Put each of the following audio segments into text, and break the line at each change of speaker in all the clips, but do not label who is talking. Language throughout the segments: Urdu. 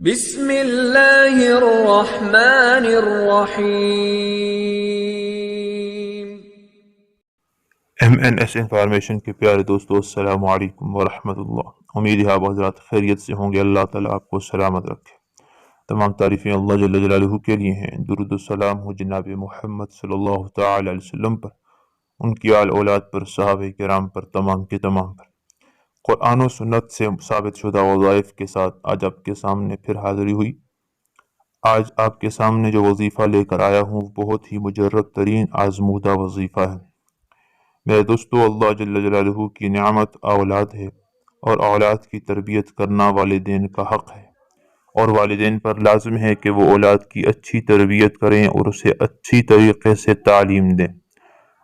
بسم اللہ الرحمن الرحیم۔
MNS انفارمیشن کے پیارے دوستو، السلام علیکم ورحمۃ اللہ۔ امید ہے آپ حضرات خیریت سے ہوں گے۔ اللہ تعالیٰ آپ کو سلامت رکھے۔ تمام تعریفیں اللہ جل جلالہ کے لیے ہیں۔ درود و سلام ہو جناب محمد صلی اللہ تعالی علیہ وسلم پر، ان کی آل اولاد پر، صحابہ کرام پر، تمام کے تمام پر۔ قرآن و سنت سے ثابت شدہ وظائف کے ساتھ آج آپ کے سامنے پھر حاضری ہوئی۔ آج آپ کے سامنے جو وظیفہ لے کر آیا ہوں بہت ہی مجرب ترین آزمودہ وظیفہ ہے۔ میرے دوستو، اللہ جل جلالہ کی نعمت اولاد ہے، اور اولاد کی تربیت کرنا والدین کا حق ہے، اور والدین پر لازم ہے کہ وہ اولاد کی اچھی تربیت کریں اور اسے اچھی طریقے سے تعلیم دیں۔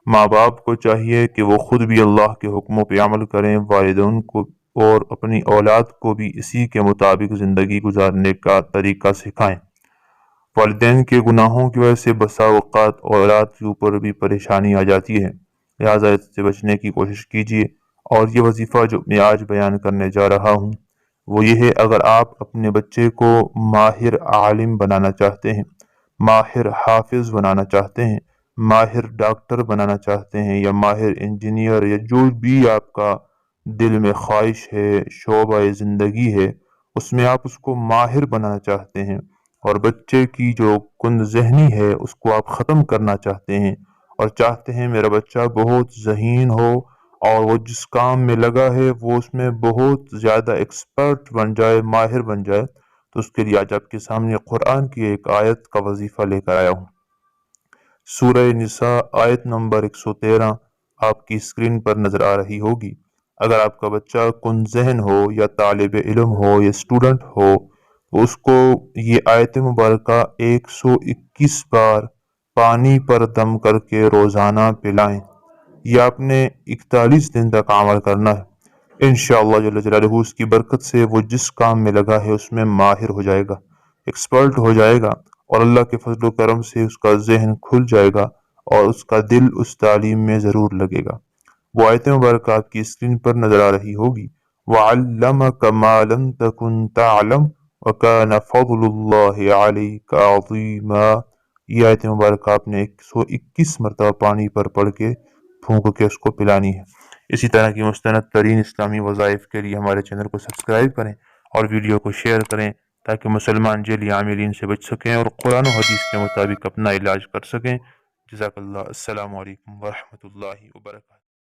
ماں باپ کو چاہیے کہ وہ خود بھی اللہ کے حکموں پہ عمل کریں، والدین کو اور اپنی اولاد کو بھی اسی کے مطابق زندگی گزارنے کا طریقہ سکھائیں۔ والدین کے گناہوں کی وجہ سے بسا اوقات اولاد کے اوپر بھی پریشانی آ جاتی ہے، لہٰذا اس سے بچنے کی کوشش کیجیے۔ اور یہ وظیفہ جو میں آج بیان کرنے جا رہا ہوں وہ یہ ہے، اگر آپ اپنے بچے کو ماہر عالم بنانا چاہتے ہیں، ماہر حافظ بنانا چاہتے ہیں، ماہر ڈاکٹر بنانا چاہتے ہیں، یا ماہر انجینئر، یا جو بھی آپ کا دل میں خواہش ہے، شعبہ زندگی ہے، اس میں آپ اس کو ماہر بنانا چاہتے ہیں، اور بچے کی جو کند ذہنی ہے اس کو آپ ختم کرنا چاہتے ہیں، اور چاہتے ہیں میرا بچہ بہت ذہین ہو اور وہ جس کام میں لگا ہے وہ اس میں بہت زیادہ ایکسپرٹ بن جائے، ماہر بن جائے، تو اس کے لیے آج آپ کے سامنے قرآن کی ایک آیت کا وظیفہ لے کر آیا ہوں۔ سورہ نساء آیت نمبر 113 آپ کی اسکرین پر نظر آ رہی ہوگی۔ اگر آپ کا بچہ کن ذہن ہو، یا طالب علم ہو، یا اسٹوڈنٹ ہو، تو اس کو یہ آیت مبارکہ 121 بار پانی پر دم کر کے روزانہ پلائیں۔ یہ آپ نے 41 دن تک عمل کرنا ہے۔ انشاءاللہ جل جلالہ اس کی برکت سے وہ جس کام میں لگا ہے اس میں ماہر ہو جائے گا، ایکسپرٹ ہو جائے گا، اور اللہ کے فضل و کرم سے اس کا ذہن کھل جائے گا اور اس کا دل اس تعلیم میں ضرور لگے گا۔ وہ آیت مبارکہ آپ کی اسکرین پر نظر آ رہی ہوگی۔ وَعَلَّمَكَ مَا لَمْ تَكُنْ تَعْلَمْ وَكَانَ فَضْلُ اللَّهِ عَلَيْكَ عَظِيمًا۔ یہ آیت مبارکہ آپ نے 121 مرتبہ پانی پر پڑھ کے پھونک کے اس کو پلانی ہے۔ اسی طرح کی مستند ترین اسلامی وظائف کے لیے ہمارے چینل کو سبسکرائب کریں اور ویڈیو کو شیئر کریں، تاکہ مسلمان جعلی عاملین سے بچ سکیں اور قرآن و حدیث کے مطابق اپنا علاج کر سکیں۔ جزاک اللہ۔ السلام علیکم ورحمۃ اللہ وبرکاتہ۔